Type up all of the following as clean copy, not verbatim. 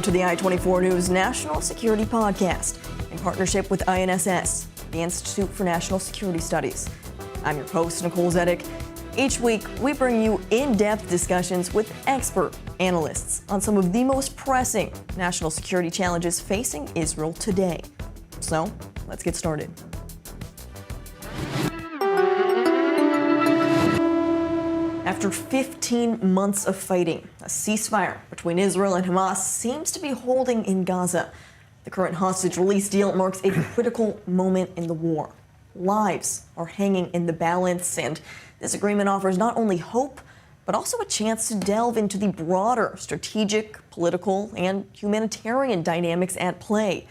Welcome to the I-24 News National Security Podcast in partnership with INSS, the Institute for National Security Studies. I'm your host, Nicole Zedeck. Each week, we bring you in-depth discussions with expert analysts on some of the most pressing national security challenges facing Israel today. So, let's get started. After 15 months of fighting, a ceasefire between Israel and Hamas seems to be holding in Gaza. The current hostage release deal marks a critical moment in the war. Lives are hanging in the balance, and this agreement offers not only hope, but also a chance to delve into the broader strategic, political, and humanitarian dynamics at play.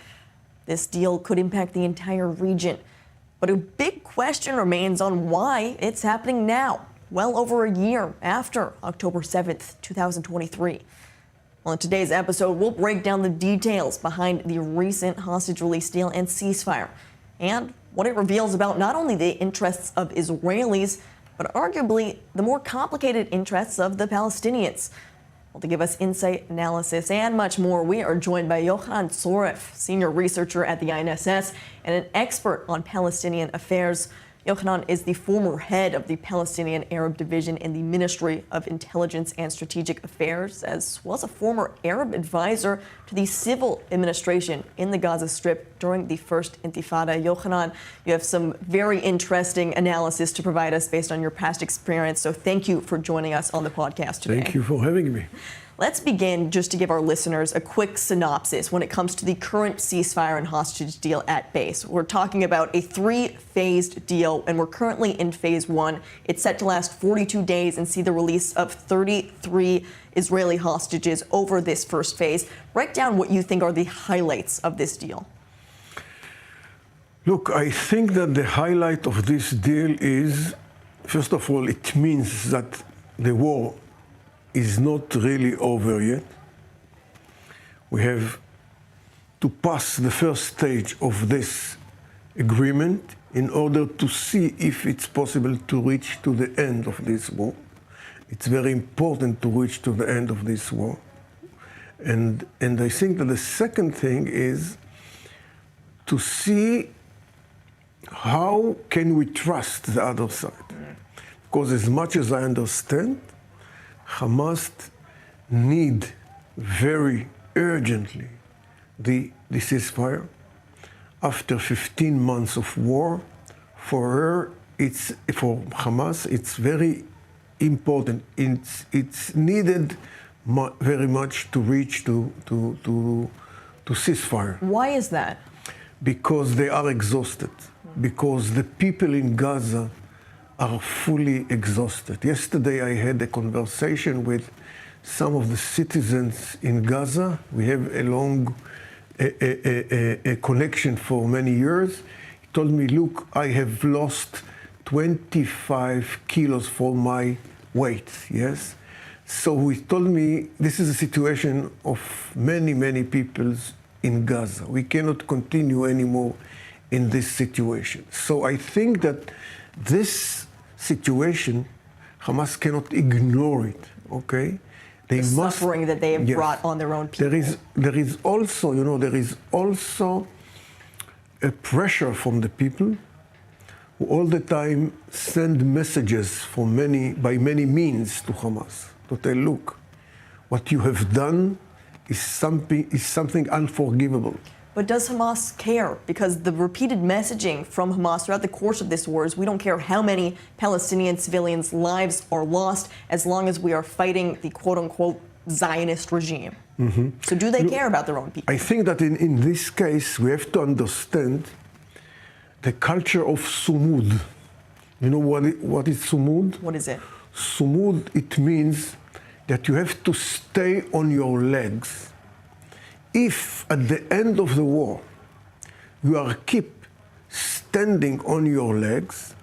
This deal could impact the entire region, but a big question remains on why it's happening now, well over a year after October 7th, 2023. Well, in today's episode, we'll break down the details behind the recent hostage release deal and ceasefire, and what it reveals about not only the interests of Israelis, but arguably the more complicated interests of the Palestinians. Well, to give us insight, analysis, and much more, we are joined by Yohanan Tzoreff, senior researcher at the INSS and an expert on Palestinian affairs. Yohanan is the former head of the Palestinian Arab Division in the Ministry of Intelligence and Strategic Affairs, as well as a former Arab advisor to the civil administration in the Gaza Strip during the first Intifada. Yohanan, you have some very interesting analysis to provide us based on your past experience, so thank you for joining us on the podcast today. Thank you for having me. Let's begin just to give our listeners a quick synopsis when it comes to the current ceasefire and hostage deal at base. We're talking about a three-phased deal, and we're currently in phase one. It's set to last 42 days and see the release of 33 Israeli hostages over this first phase. Break down what you think are the highlights of this deal. Look, I think that the highlight of this deal is, first of all, it means that the war is not really over yet. We have to pass the first stage of this agreement in order to see if it's possible to reach to the end of this war. It's very important to reach to the end of this war. And I think that the second thing is to see how can we trust the other side. Because as much as I understand, Hamas need very urgently the ceasefire. After 15 months of war, for Hamas, it's very important. It's needed very much to reach to ceasefire. Why is that? Because they are exhausted. Because the people in Gaza are fully exhausted. Yesterday I had a conversation with some of the citizens in Gaza. We have a long connection for many years. He told me, look, I have lost 25 kilos for my weight, yes? So he told me, this is a situation of many, many people in Gaza. We cannot continue anymore in this situation. So I think that this situation, Hamas cannot ignore it, okay? The suffering that they have brought on their own people. There is also a pressure from the people who all the time send messages by many means to Hamas to tell, look, what you have done is something unforgivable. But does Hamas care? Because the repeated messaging from Hamas throughout the course of this war is we don't care how many Palestinian civilians' lives are lost as long as we are fighting the quote-unquote Zionist regime. Mm-hmm. So do they care about their own people? I think that in this case, we have to understand the culture of sumud. You know what is sumud? What is it? Sumud, it means that you have to stay on your legs. If at the end of the war you keep standing on your legs,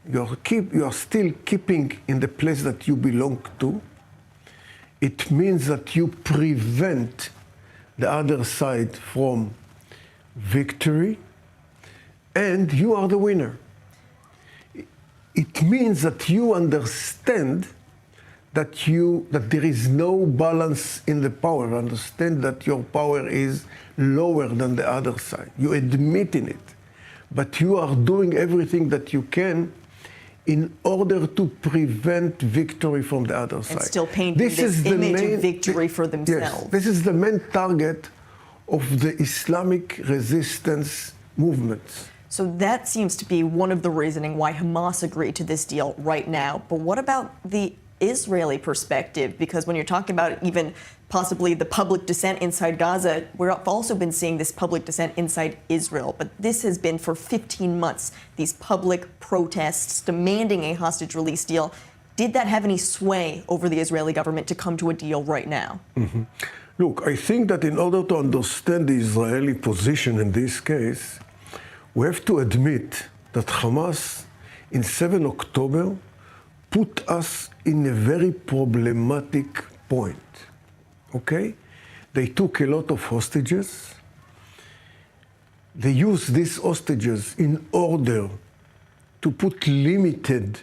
you are still keeping in the place that you belong to, it means that you prevent the other side from victory, and you are the winner. It means that you understand that there is no balance in the power. Understand that your power is lower than the other side. You admit in it, but you are doing everything that you can in order to prevent victory from the other side. And still painting this image of victory for themselves. Yes, this is the main target of the Islamic resistance movements. So that seems to be one of the reasoning why Hamas agreed to this deal right now. But what about the Israeli perspective? Because when you're talking about even possibly the public dissent inside Gaza, we've also been seeing this public dissent inside Israel. But this has been for 15 months, these public protests demanding a hostage release deal. Did that have any sway over the Israeli government to come to a deal right now? Mm-hmm. Look, I think that in order to understand the Israeli position in this case, we have to admit that Hamas in 7 October put us in a very problematic point, okay? They took a lot of hostages. They used these hostages in order to put limited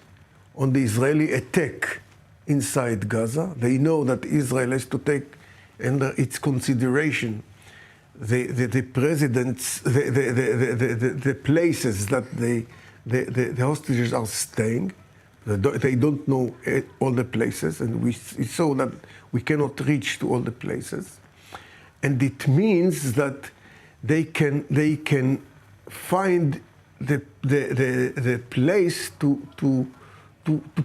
on the Israeli attack inside Gaza. They know that Israel has to take under its consideration the presidents, the places that the hostages are staying. They don't know all the places, and we saw that we cannot reach to all the places. And it means that they can find the place to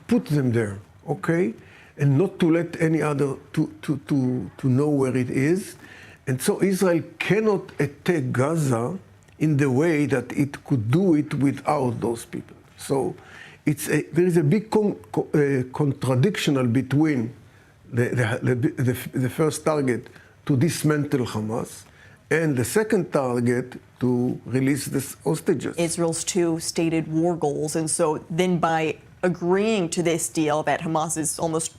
put them there, okay? And not to let any other to know where it is. And so Israel cannot attack Gaza in the way that it could do it without those people. So there is a big contradiction between the first target to dismantle Hamas and the second target to release the hostages. Israel's two stated war goals. And so then by agreeing to this deal that Hamas is almost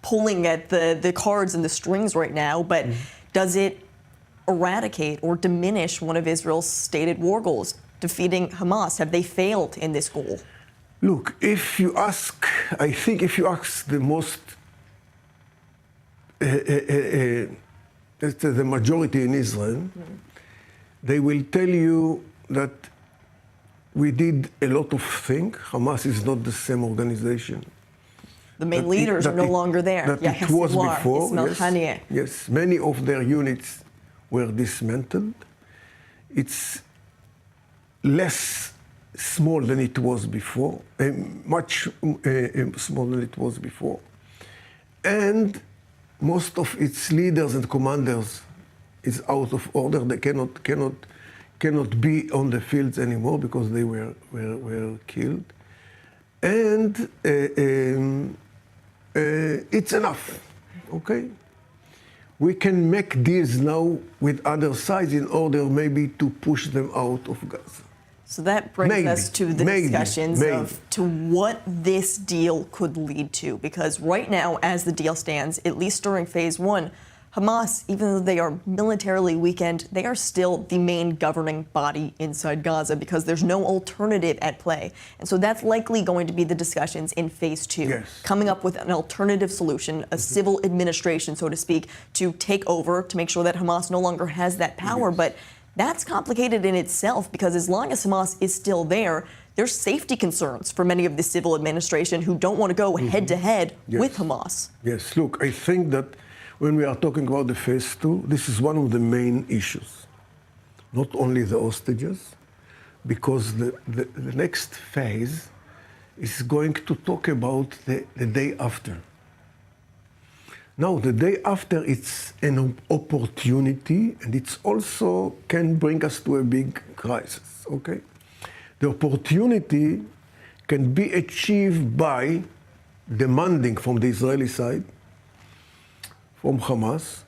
pulling at the cards and the strings right now, but does it eradicate or diminish one of Israel's stated war goals, defeating Hamas? Have they failed in this goal? Look, I think if you ask the most, the majority in Israel, they will tell you that we did a lot of things. Hamas is not the same organization. The main leaders are no longer there. That it was before. Yes, yes, many of their units were dismantled. It's less small than it was before, much smaller than it was before. And most of its leaders and commanders is out of order. They cannot be on the fields anymore because they were killed. And it's enough, okay? We can make deals now with other sides in order maybe to push them out of Gaza. So that brings us to the discussions of to what this deal could lead to. Because right now, as the deal stands, at least during phase one, Hamas, even though they are militarily weakened, they are still the main governing body inside Gaza because there's no alternative at play. And so that's likely going to be the discussions in phase two, yes, coming up with an alternative solution, a civil administration, so to speak, to take over, to make sure that Hamas no longer has that power. Yes. But that's complicated in itself because as long as Hamas is still there, there's safety concerns for many of the civil administration who don't want to go head-to-head with Hamas. Yes, look, I think that when we are talking about the phase two, this is one of the main issues. Not only the hostages, because the next phase is going to talk about the day after. Now, the day after, it's an opportunity, and it's also can bring us to a big crisis, okay? The opportunity can be achieved by demanding from the Israeli side, from Hamas,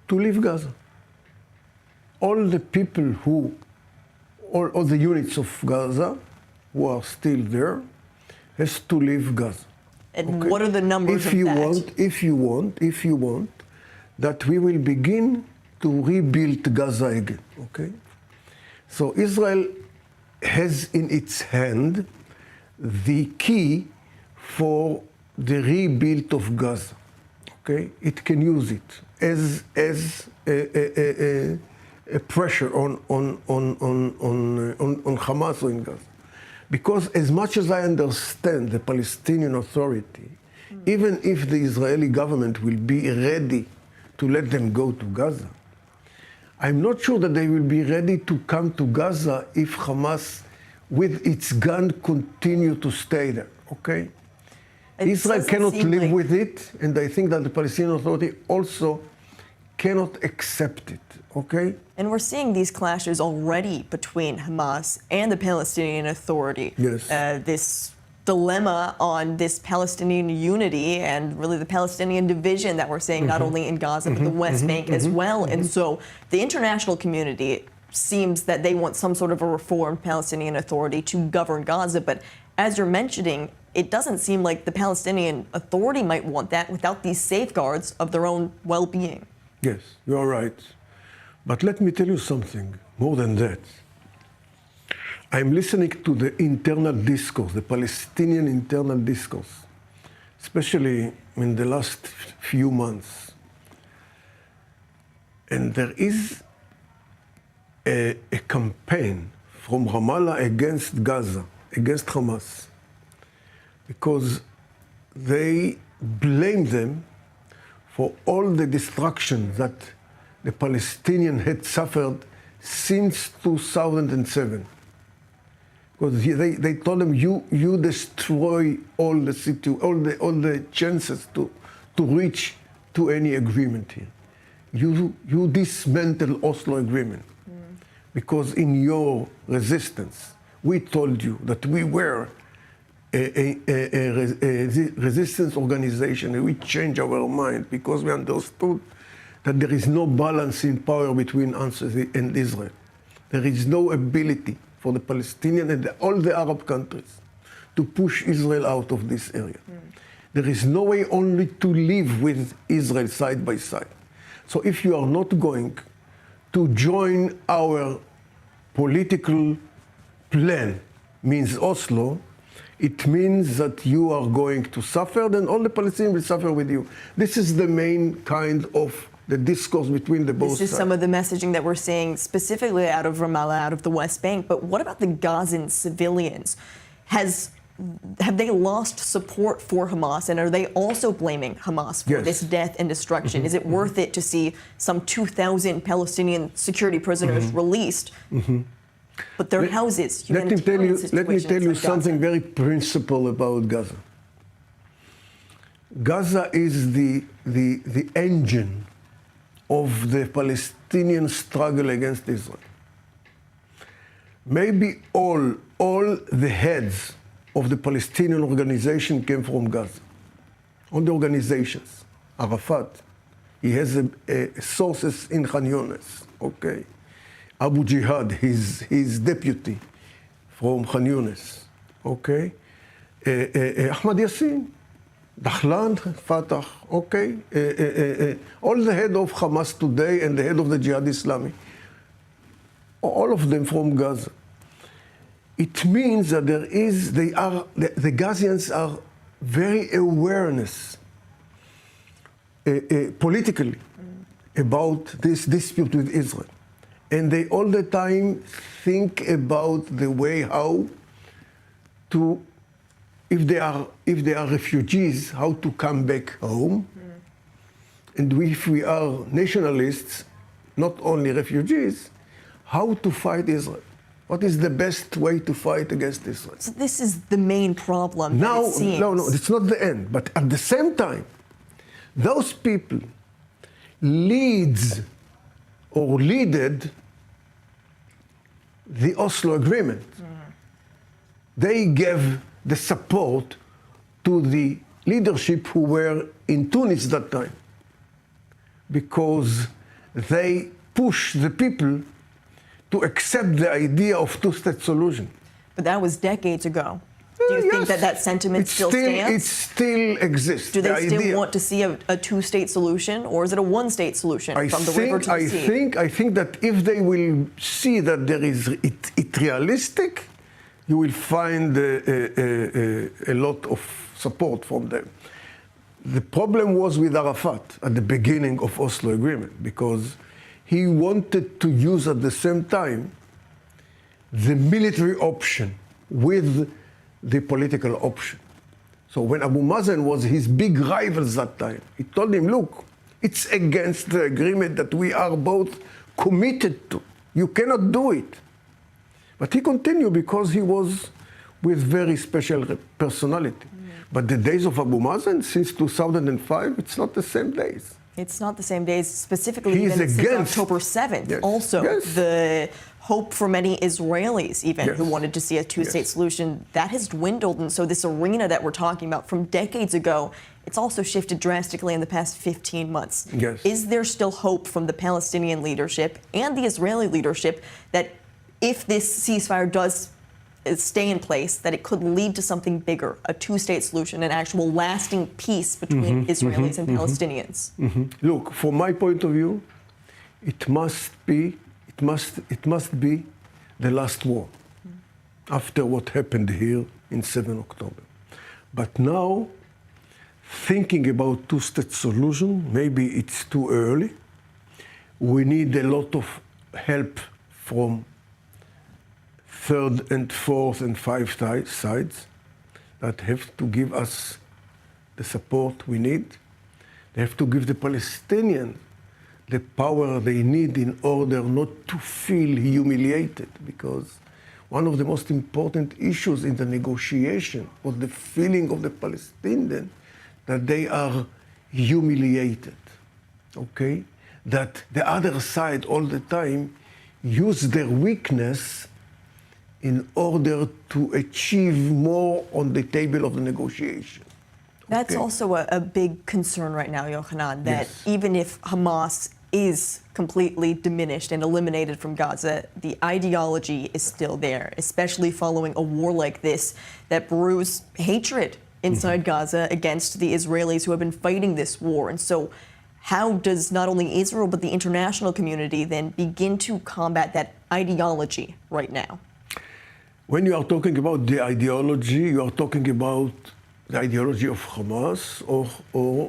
to leave Gaza. All the people all the units of Gaza who are still there has to leave Gaza. And what are the numbers if of you that? If you want that we will begin to rebuild Gaza again, okay? So Israel has in its hand the key for the rebuild of Gaza. Okay, it can use it as a pressure on Hamas or in Gaza, because as much as I understand the Palestinian Authority, even if the Israeli government will be ready to let them go to Gaza, I'm not sure that they will be ready to come to Gaza if Hamas, with its gun, continue to stay there. Okay. Israel cannot live with it, and I think that the Palestinian Authority also cannot accept it, okay? And we're seeing these clashes already between Hamas and the Palestinian Authority. Yes. This dilemma on this Palestinian unity and really the Palestinian division that we're seeing not only in Gaza, but the West Bank as well. And so the international community seems that they want some sort of a reformed Palestinian Authority to govern Gaza. But as you're mentioning, it doesn't seem like the Palestinian Authority might want that without these safeguards of their own well-being. Yes, you're right. But let me tell you something more than that. I'm listening to the internal discourse, the Palestinian internal discourse, especially in the last few months. And there is a campaign from Ramallah against Gaza, against Hamas, because they blame them for all the destruction that the Palestinians had suffered since 2007. Because they told them, you destroy all the city, all the chances to reach to any agreement here. You dismantle Oslo agreement. Because in your resistance, we told you that we were a resistance organization, and we changed our mind because we understood that there is no balance in power between us and Israel. There is no ability for the Palestinians and all the Arab countries to push Israel out of this area. There is no way only to live with Israel side by side. So if you are not going to join our political plan, means Oslo, it means that you are going to suffer, then all the Palestinians will suffer with you. This is the main kind of the discourse between the both sides. This is some of the messaging that we're seeing specifically out of Ramallah, out of the West Bank. But what about the Gazan civilians? Have they lost support for Hamas, and are they also blaming Hamas for this death and destruction? Is it worth it to see some 2,000 Palestinian security prisoners released, but their houses, let me tell you something very principled about Gaza. Gaza is the engine of the Palestinian struggle against Israel. Maybe all the heads of the Palestinian organization came from Gaza. All the organizations. Arafat, he has sources in Khan Younis, okay? Abu Jihad, his deputy from Khan Younis, okay? Ahmad Yassin, Dahlan, Fatah, okay? All the head of Hamas today and the head of the Jihad Islami, all of them from Gaza. It means that the Gazians are very awareness politically about this dispute with Israel. And they all the time think about the way how to, if they are refugees, how to come back home. And if we are nationalists, not only refugees, how to fight Israel. What is the best way to fight against Israel? So this is the main problem. No, it's not the end. But at the same time, those people leaded the Oslo Agreement. They gave the support to the leadership who were in Tunis that time, because they pushed the people to accept the idea of two-state solution. But that was decades ago. Do you think that sentiment still stands? It still exists. Do they still want to see a two-state solution, or is it a one-state solution from the river to the sea? I think that if they will see that there is it realistic, you will find a lot of support from them. The problem was with Arafat at the beginning of Oslo Agreement, because he wanted to use at the same time the military option with the political option. So when Abu Mazen was his big rival that time, he told him, look, it's against the agreement that we are both committed to. You cannot do it. But he continued because he was with very special personality. But the days of Abu Mazen since 2005, it's not the same days. It's not the same days, specifically He is even since against- October 7th. Yes. Also, Yes. the hope for many Israelis even Yes. who wanted to see a two-state Yes. solution, that has dwindled. And so this arena that we're talking about from decades ago, it's also shifted drastically in the past 15 months. Yes. Is there still hope from the Palestinian leadership and the Israeli leadership that if this ceasefire does stay in place, that it could lead to something bigger, a two-state solution, an actual lasting peace between Israelis and Palestinians? Look, from my point of view, it must be the last war after what happened here in 7 October. But now, thinking about two-state solution, maybe it's too early. We need a lot of help from third and fourth and fifth sides that have to give us the support we need. They have to give the Palestinians the power they need in order not to feel humiliated, because one of the most important issues in the negotiation was the feeling of the Palestinians that they are humiliated, okay? That the other side all the time use their weakness in order to achieve more on the table of the negotiation. That's Okay. also a big concern right now, Yohanan, that Yes. even if Hamas is completely diminished and eliminated from Gaza, the ideology is still there, especially following a war like this that brews hatred inside Gaza against the Israelis who have been fighting this war. And so how does not only Israel but the international community then begin to combat that ideology right now? When you are talking about the ideology, you are talking about the ideology of Hamas or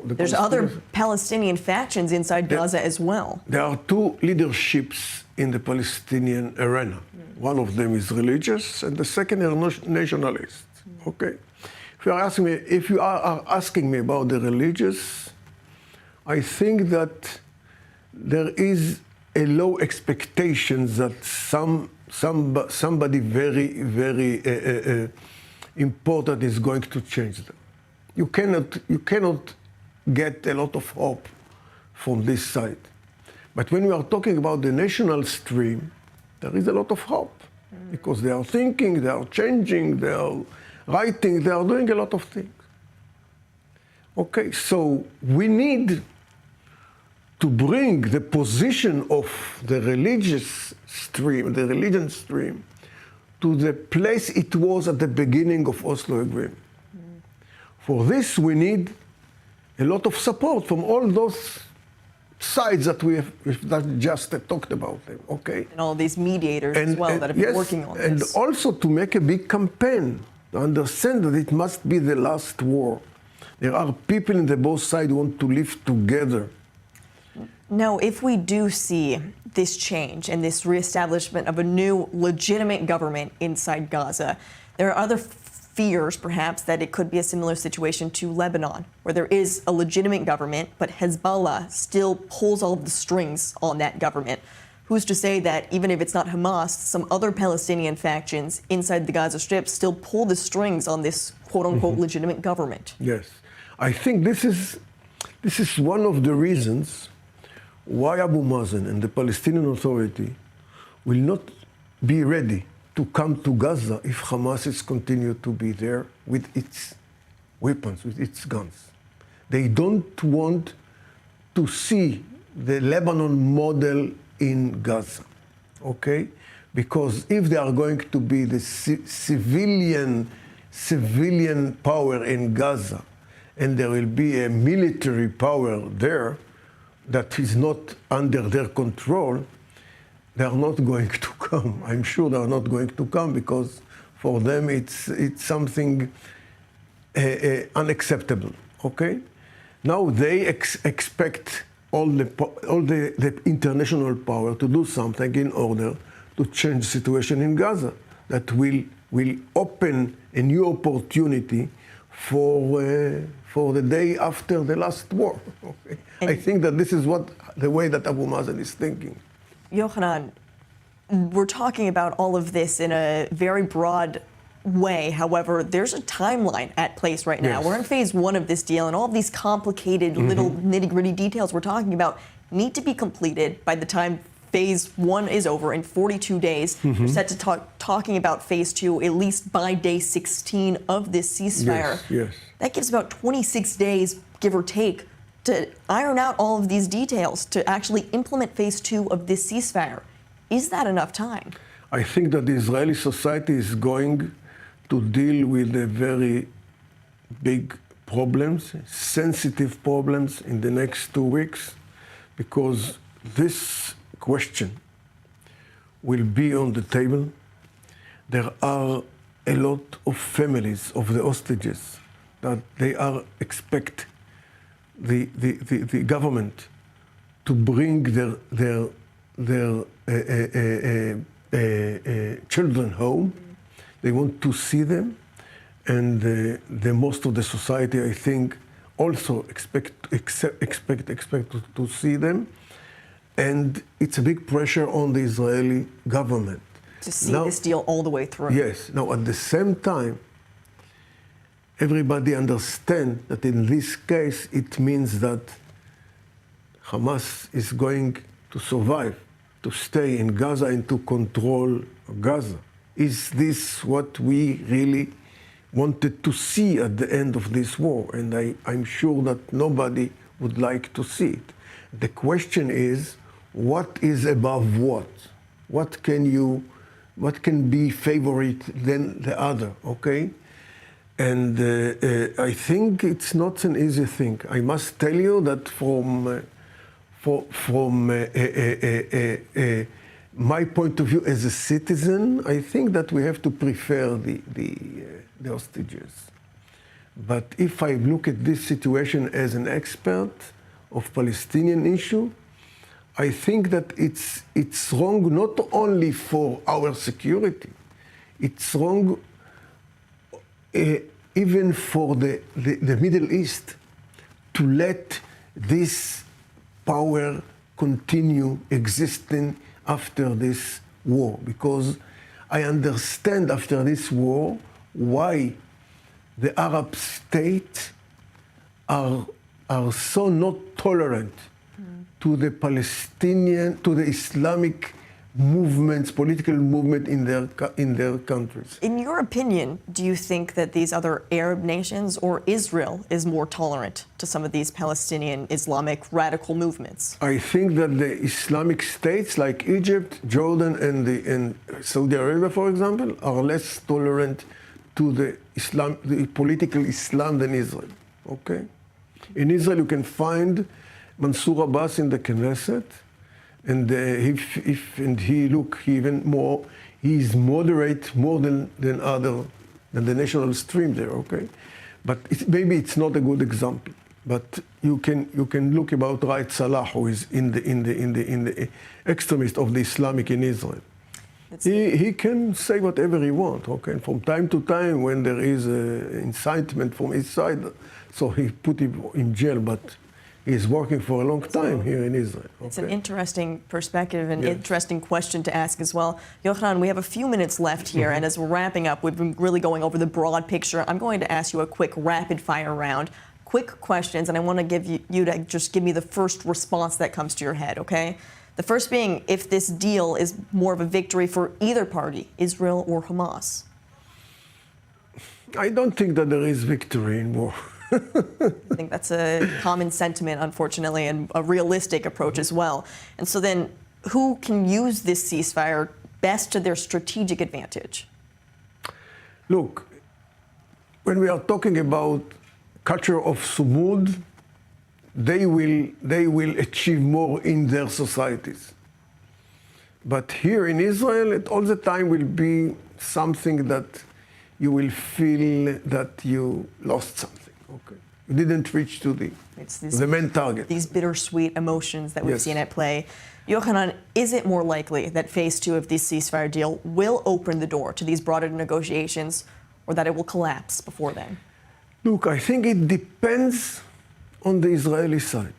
the There's other Palestinian factions inside Gaza as well. There are two leaderships in the Palestinian arena. One of them is religious, and the second are nationalist. Okay. If you are asking me about the religious, I think that there is a low expectation that somebody very, very important is going to change them. You cannot get a lot of hope from this side. But when we are talking about the national stream, there is a lot of hope, because they are thinking, they are changing, they are writing, they are doing a lot of things. Okay, so we need to bring the position of the religious stream, the religion stream, to the place it was at the beginning of Oslo Agreement. For this, we need a lot of support from all those sides that we have that just talked about them, okay? And all these mediators as well that have been working on and this. also to make a big campaign to understand that it must be the last war. There are people in the both sides who want to live together. Now, if we do see this change and this reestablishment of a new legitimate government inside Gaza, there are other fears, perhaps, that it could be a similar situation to Lebanon, where there is a legitimate government, but Hezbollah still pulls all of the strings on that government. Who's to say that even if it's not Hamas, some other Palestinian factions inside the Gaza Strip still pull the strings on this quote-unquote legitimate government? Yes. I think this is one of the reasons why Abu Mazen and the Palestinian Authority will not be ready to come to Gaza if Hamas is continue to be there with its weapons, with its guns. They don't want to see the Lebanon model in Gaza, okay? Because if they are going to be the civilian power in Gaza, and there will be a military power there that is not under their control, they are not going to come. I'm sure they are not going to come, because for them it's something unacceptable. Okay, now they expect all the international power to do something in order to change the situation in Gaza. That will open a new opportunity for the day after the last war. Okay? I think that this is the way that Abu Mazen is thinking. Yohanan, we're talking about all of this in a very broad way. However, there's a timeline at place right now. Yes. We're in phase one of this deal, and all of these complicated little nitty-gritty details we're talking about need to be completed by the time phase one is over in 42 days. We're set to talking about phase two at least by day 16 of this ceasefire. Yes. That gives about 26 days, give or take, to iron out all of these details to actually implement phase two of this ceasefire. Is that enough time? I think that the Israeli society is going to deal with a very big problems, sensitive problems in the next 2 weeks, because this question will be on the table. There are a lot of families of the hostages that they are expect the government to bring their children home. They want to see them, and the most of the society, I think, also expect to see them. And it's a big pressure on the Israeli government to see this deal all the way through. Yes. Now, at the same time, everybody understands that in this case, it means that Hamas is going to survive, to stay in Gaza and to control Gaza. Is this what we really wanted to see at the end of this war? And I'm sure that nobody would like to see it. The question is, what is above what? What can be favorite than the other, okay? And I think it's not an easy thing. I must tell you that from my point of view as a citizen, I think that we have to prefer the hostages. But if I look at this situation as an expert of Palestinian issue, I think that it's wrong not only for our security, it's wrong even for the Middle East to let this power continue existing after this war. Because I understand after this war why the Arab states are so not tolerant to the Palestinian, to the Islamic movements, political movement in their countries. In your opinion, do you think that these other Arab nations or Israel is more tolerant to some of these Palestinian Islamic radical movements? I think that the Islamic states like Egypt, Jordan, and Saudi Arabia, for example, are less tolerant to the political Islam than Israel. Okay? In Israel, you can find Mansour Abbas in the Knesset, and he is moderate more than the national stream there. Okay, but maybe it's not a good example. But you can look about Raed Salah, who is in the extremist of the Islamic in Israel. He can say whatever he wants. Okay, and from time to time when there is incitement from his side, so he put him in jail, but he's working for a long time here in Israel. Okay. It's an interesting perspective and interesting question to ask as well. Yohanan, we have a few minutes left here, and as we're wrapping up, we've been really going over the broad picture. I'm going to ask you a quick rapid-fire round. Quick questions, and I want to give you to just give me the first response that comes to your head, okay? The first being, if this deal is more of a victory for either party, Israel or Hamas? I don't think that there is victory in war. I think that's a common sentiment, unfortunately, and a realistic approach as well. And so then, who can use this ceasefire best to their strategic advantage? Look, when we are talking about culture of sumud, they will achieve more in their societies. But here in Israel, it all the time will be something that you will feel that you lost something. Okay, you didn't reach to the main target. These bittersweet emotions that we've Yes. seen at play. Yohanan, is it more likely that phase 2 of this ceasefire deal will open the door to these broader negotiations, or that it will collapse before then? Look, I think it depends on the Israeli side.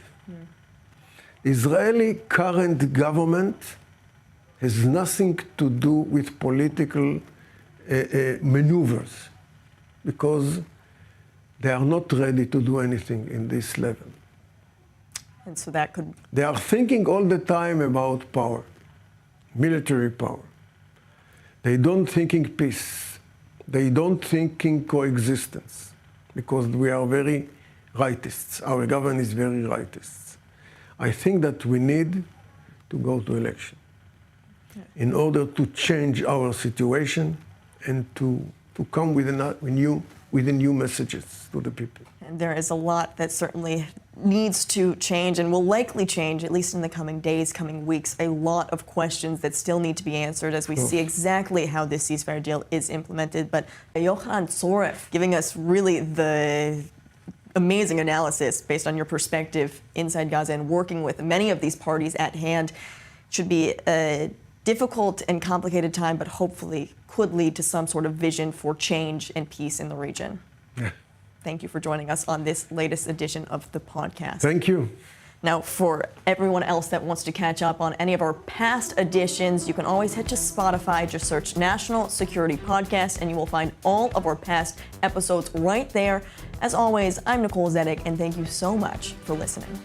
The Israeli current government has nothing to do with political maneuvers, because they are not ready to do anything in this level. And so that could... They are thinking all the time about power, military power. They don't think in peace. They don't think in coexistence, because we are very rightists. Our government is very rightist. I think that we need to go to election in order to change our situation and to come with new messages to the people. And there is a lot that certainly needs to change and will likely change, at least in the coming days, coming weeks. A lot of questions that still need to be answered as we see exactly how this ceasefire deal is implemented. But Yohanan Tzoreff giving us really the amazing analysis based on your perspective inside Gaza and working with many of these parties at hand. Should be a difficult and complicated time, but hopefully could lead to some sort of vision for change and peace in the region. Yeah. Thank you for joining us on this latest edition of the podcast. Thank you. Now, for everyone else that wants to catch up on any of our past editions, you can always head to Spotify, just search National Security Podcast, and you will find all of our past episodes right there. As always, I'm Nicole Zedeck, and thank you so much for listening.